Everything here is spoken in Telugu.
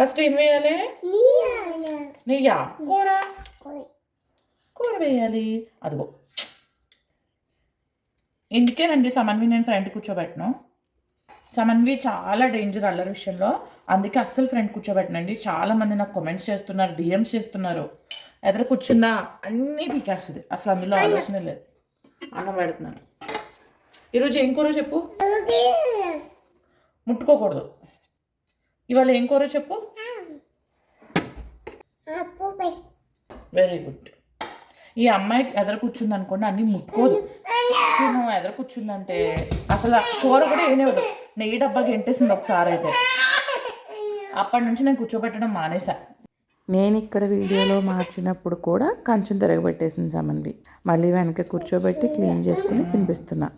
ఫస్ట్ ఏం వేయాలి? నెయ్యా? కూర కూర వేయాలి. అదిగో ఇందుకేనండి సమన్వి నేను ఫ్రెండ్ కూర్చోబెట్టను. సమన్వి చాలా డేంజర్ అల్లరి విషయంలో, అందుకే అస్సలు ఫ్రెండ్ కూర్చోబెట్టనండి. చాలామంది నాకు కామెంట్స్ చేస్తున్నారు, డిఎమ్స్ చేస్తున్నారు. ఎదురు కూర్చున్నా అన్నీ పీకేస్తుంది, అసలు అందులో ఆలోచన లేదు. అన్నం పెడుతున్నాను. ఈరోజు ఏం కూర చెప్పు? ముట్టుకోకూడదు. ఇవాళ ఏం కూర చెప్పు? Very good. ఈ అమ్మాయి ఎదురు కూర్చుంది అనుకోండి, అన్నీ ముట్టుకోదు. నువ్వు ఎదురు కూర్చుందంటే అసలు కూర కూడా ఏనేవదు. నెయ్యి డబ్బా గెంటేసింది ఒకసారి అయితే. అప్పటి నుంచి నేను కూర్చోబెట్టడం మానేసా. నేను ఇక్కడ వీడియోలో మార్చినప్పుడు కూడా కంచెం తిరగబెట్టేసింది సమన్వి. మళ్ళీ వెనక కూర్చోబెట్టి క్లీన్ చేసుకుని తినిపిస్తున్నా.